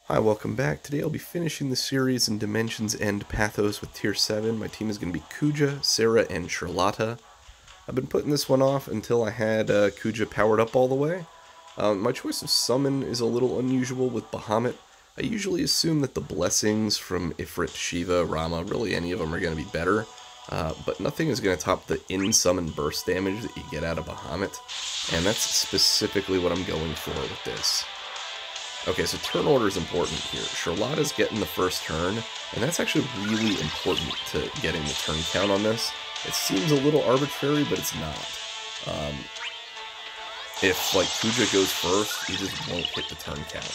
Hi, welcome back. Today I'll be finishing the series in Dimensions End Pathos with Tier 7. My team is going to be Kuja, Serah, and Sherlotta. I've been putting this one off until I had Kuja powered up all the way. My choice of summon is a little unusual with Bahamut. I usually assume that the blessings from Ifrit, Shiva, Rama, really any of them are going to be better. But nothing is going to top the in-summon burst damage that you get out of Bahamut. And that's specifically what I'm going for with this. Okay, so turn order is important here. Sherlotta's getting the first turn, and that's actually really important to getting the turn count on this. It seems a little arbitrary, but it's not. If, like, Kuja goes first, you just won't hit the turn count.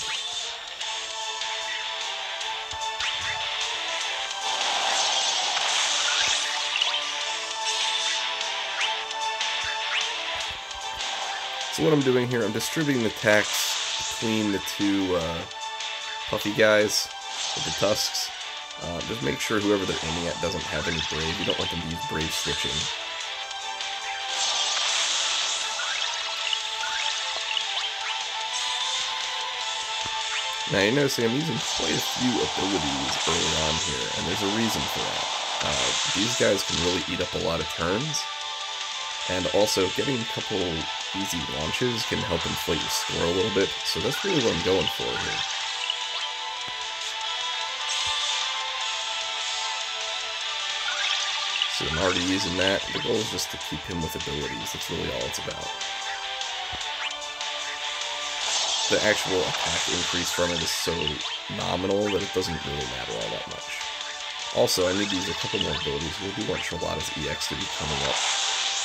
So what I'm doing here, I'm distributing the attacks between the two puffy guys with the tusks. Just make sure whoever they're aiming at doesn't have any brave. You don't want them to use brave switching. Now you're noticing I'm using quite a few abilities early on here, and there's a reason for that. These guys can really eat up a lot of turns, and also getting a couple easy launches can help inflate your score a little bit, so that's really what I'm going for here. So I'm already using that. The goal is just to keep him with abilities. That's really all it's about. The actual attack increase from it is so nominal that it doesn't really matter all that much. Also, I need to use a couple more abilities. We do want Sherlotta's EX to be coming up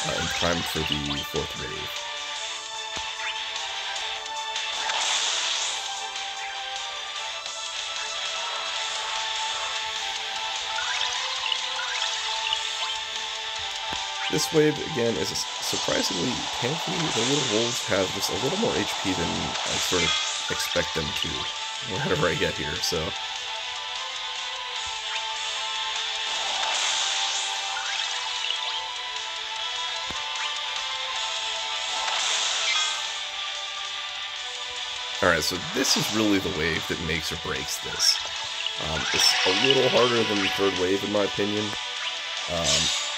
in time for the 4th wave. This wave, again, is surprisingly tanky. The little wolves have just a little more HP than I sort of expect them to, whenever I get here, so... Alright, so this is really the wave that makes or breaks this. It's a little harder than the 3rd wave, in my opinion.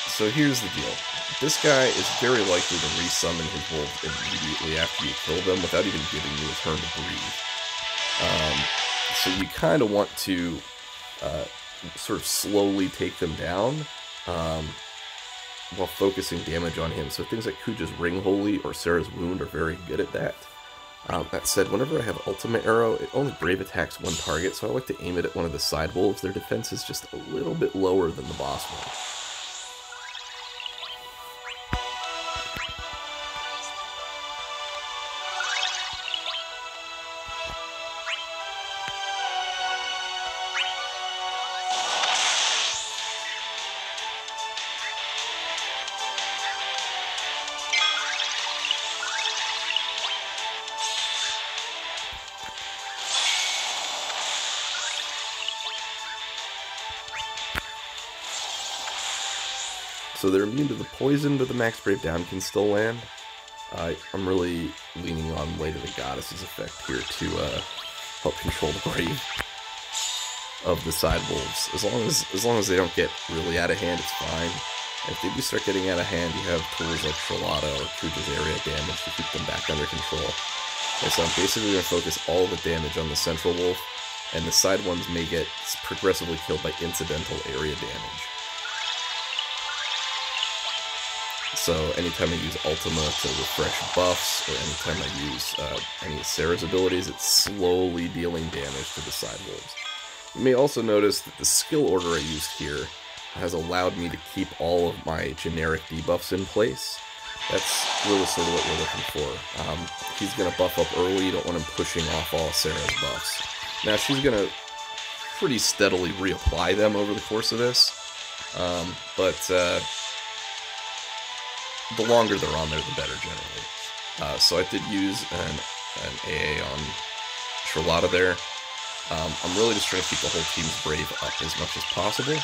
So here's the deal. This guy is very likely to resummon his wolves immediately after you kill them without even giving you a turn to breathe. So you kind of want to sort of slowly take them down while focusing damage on him. So things like Kuja's Ring Holy or Serah's Wound are very good at that. That said, whenever I have Ultimate Arrow, it only brave attacks one target, so I like to aim it at one of the side wolves. Their defense is just a little bit lower than the boss one. So they're immune to the poison, but the max brave down can still land. I'm really leaning on Way to the Goddess's effect here to help control the brave of the side wolves. As long as they don't get really out of hand, it's fine. And if they do start getting out of hand, you have tools like Sherlotta or Kuja's area damage to keep them back under control. Okay, so I'm basically going to focus all the damage on the central wolf, and the side ones may get progressively killed by incidental area damage. So anytime I use Ultima to refresh buffs, or anytime I use any of Serah's abilities, it's slowly dealing damage to the side wolves. You may also notice that the skill order I used here has allowed me to keep all of my generic debuffs in place. That's really sort of what we're looking for. He's going to buff up early, you don't want him pushing off all Serah's buffs. Now she's going to pretty steadily reapply them over the course of this, the longer they're on there, the better, generally. So I did use an AA on Sherlotta there. I'm really just trying to keep the whole team's brave up as much as possible.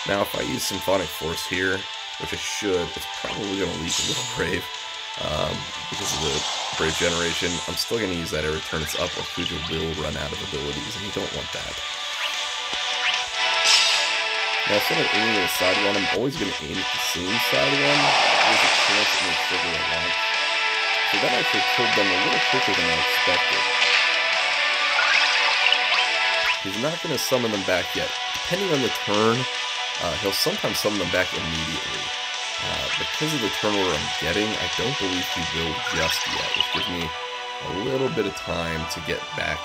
Now, if I use Symphonic Force here, which I should, it's probably going to leave a little brave. because of the Brave Generation. I'm still going to use that every turn it's up, or Kuja will run out of abilities, and you don't want that. Now, instead of aiming at a side one, I'm always going to aim at the same side one. There's a chance it may trigger a launch. So that actually killed them a little quicker than I expected. He's not going to summon them back yet. Depending on the turn, he'll sometimes summon them back immediately. Because of the turn order I'm getting, I don't believe he will just yet, which gives me a little bit of time to get back,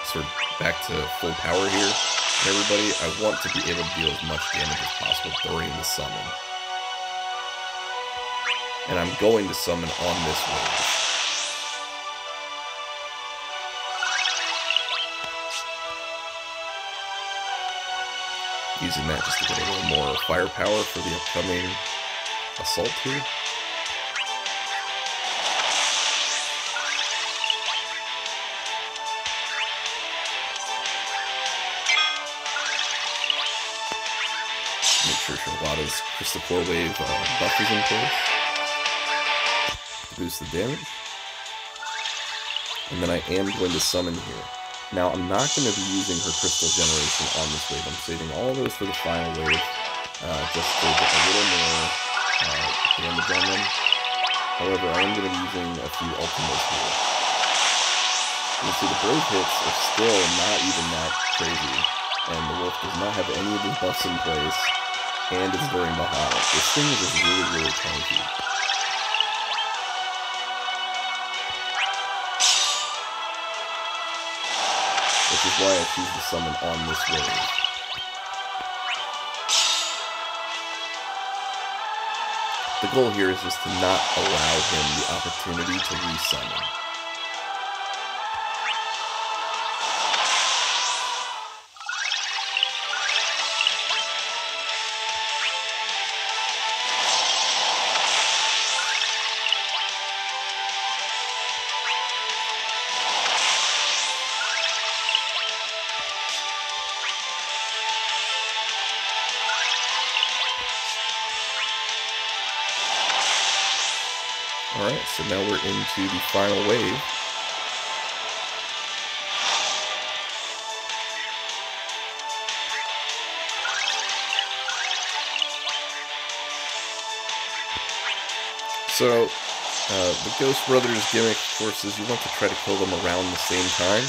sort of back to full power here. And everybody, I want to be able to deal as much damage as possible during the summon. And I'm going to summon on this wave. Using that just to get a little more firepower for the upcoming assault here. Make sure Sherlotta's Crystal Core Wave buff is in place to boost the damage. And then I am going to summon here. Now, I'm not going to be using her Crystal Generation on this wave. I'm saving all of those for the final wave, just to get a little more damage on them. However, I am going to be using a few Ultimecia here. You see, the Brave hits are still not even that crazy, and the Wolf does not have any of his buffs in place, and it's during Bahamut. This thing is just really, really tanky. Which is why I choose to summon on this wave. The goal here is just to not allow him the opportunity to resummon. Alright, so now we're into the final wave. So, the Ghost Brothers gimmick, of course, is you want to try to kill them around the same time.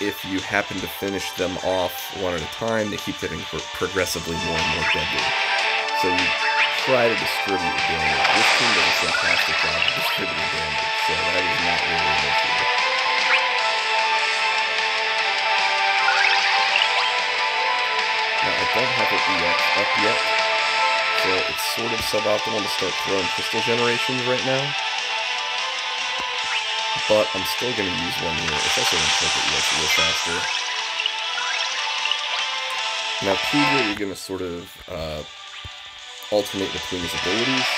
If you happen to finish them off one at a time, they keep getting progressively more and more deadly. So you try to distribute the damage. This team does a fantastic job of distributing damage, so that is not really an issue. Now, I don't have an EX up yet, so it's sort of suboptimal to start throwing Crystal Generations right now. But I'm still going to use one here. It's also going to take the EX a little faster. Now, Kuja, you're going to sort of alternate between his abilities.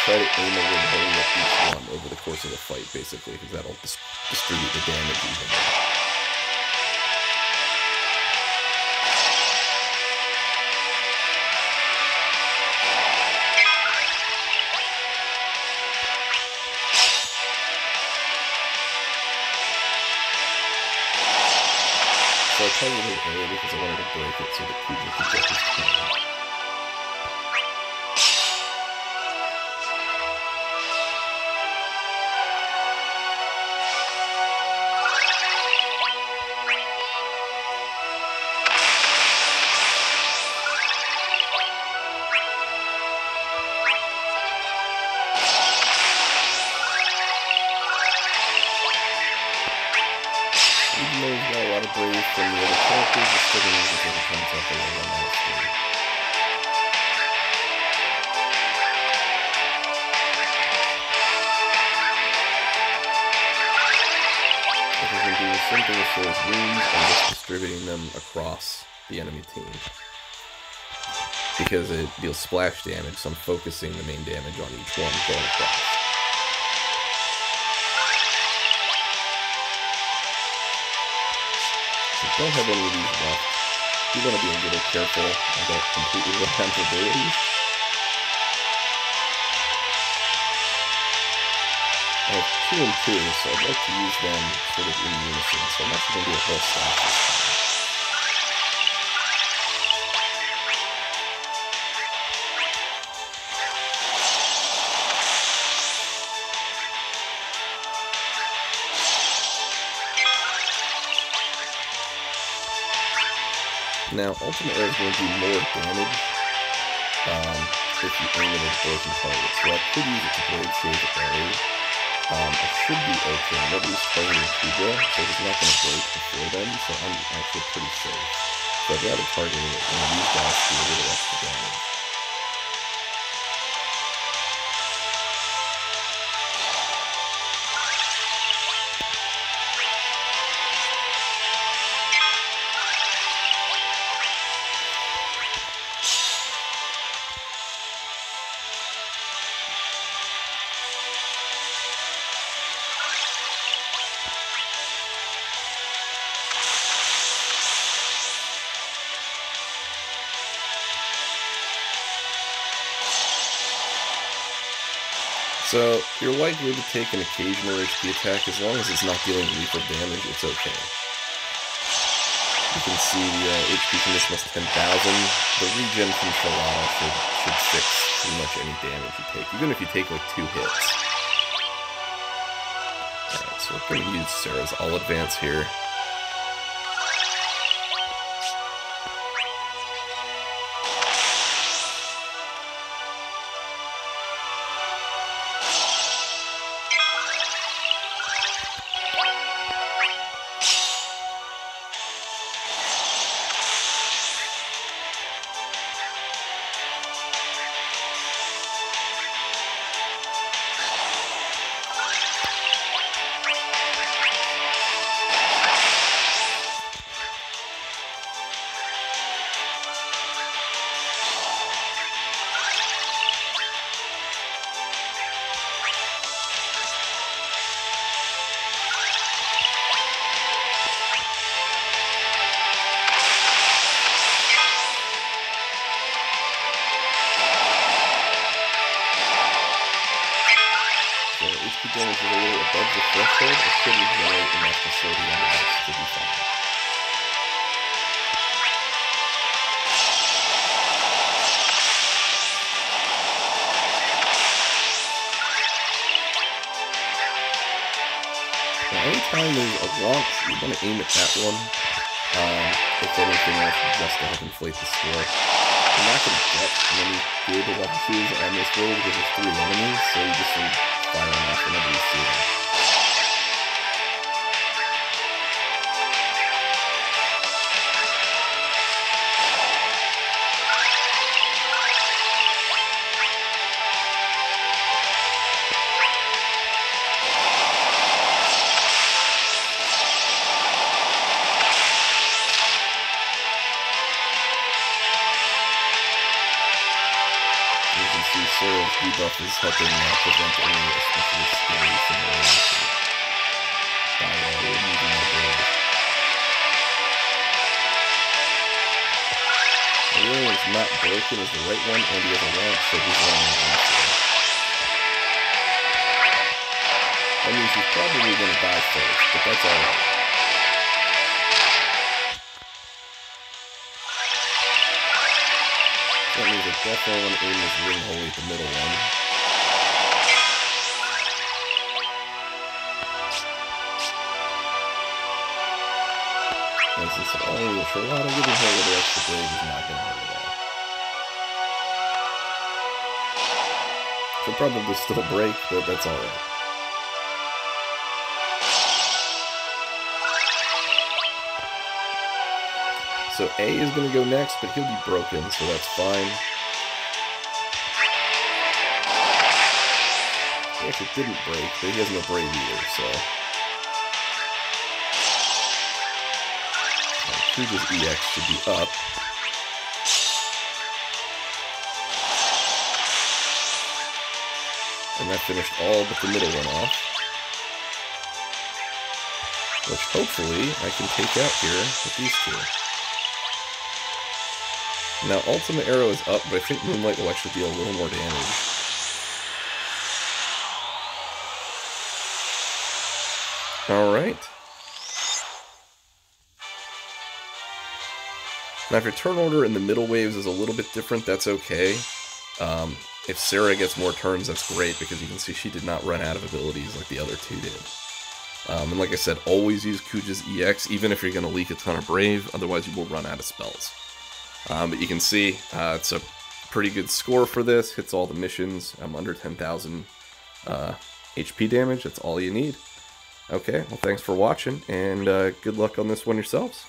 Try to aim a little heavy at each one over the course of the fight, basically, because that'll distribute the damage evenly. So I targeted it early because I wanted to break it so that Kuja could get his turn. Even though he's got a lot of Brave from the other characters, he's still going to use his other concept a little on that screen. If we can do the same thing as Serah's wounds and just distributing them across the enemy team. Because it deals splash damage, so I'm focusing the main damage on each one going across. Don't have any of these left. You want to be a little careful and don't completely run out of abilities. I have 2 and 2, so I'd like to use them sort of in unison, so I'm actually going to do a whole stack this time. Now, Ultimate Arrow is going to do more damage if you aim it at broken targets, so I could use it to Blade Shave Arrow. I should be okay. Nobody's targeting Kuja, so he's not going to break before then, so I'm actually pretty safe. So I'd rather target it and these guys do a little extra damage. So, you're likely to take an occasional HP attack, as long as it's not dealing lethal damage, it's okay. You can see the HP from this was 10,000. The regen from Sherlotta should fix pretty much any damage you take, even if you take like 2 hits. Alright, so we're going to use Serah's All Advance here. HP damage is a little above the threshold, it should regenerate enough to slow the enemies to be fine. Now, anytime there's a launch, you want to aim at that one. If anything else, just to help inflate the score. You're not going to get many good launches on this roll because there's 3 enemies, so you just need fire off whenever you see them. Serah's debuff is helping prevent any especially scary scenarios by removing the blade. The one that's not broken is the right one, and he has a launch, so he's running into it. That means he's probably going to die first, but that's alright. That means I definitely want to aim this ring hole at the middle one. And since Sherlotta getting hit with the extra blade is not going to hurt at all. She'll probably still break, but that's alright. So A is going to go next, but he'll be broken, so that's fine. He actually didn't break, but he has no brave either, so... Kuja's EX should be up. And that finished all but the middle one off. Which hopefully I can take out here with these 2. Now, Ultimate Arrow is up, but I think Moonlight will actually deal a little more damage. Alright. Now if your turn order in the middle waves is a little bit different, that's okay. If Serah gets more turns, that's great, because you can see she did not run out of abilities like the other two did. And like I said, always use Kuja's EX, even if you're going to leak a ton of Brave, otherwise you will run out of spells. But you can see, it's a pretty good score for this, hits all the missions. I'm under 10,000 HP damage, that's all you need. Okay, well thanks for watching, and good luck on this one yourselves.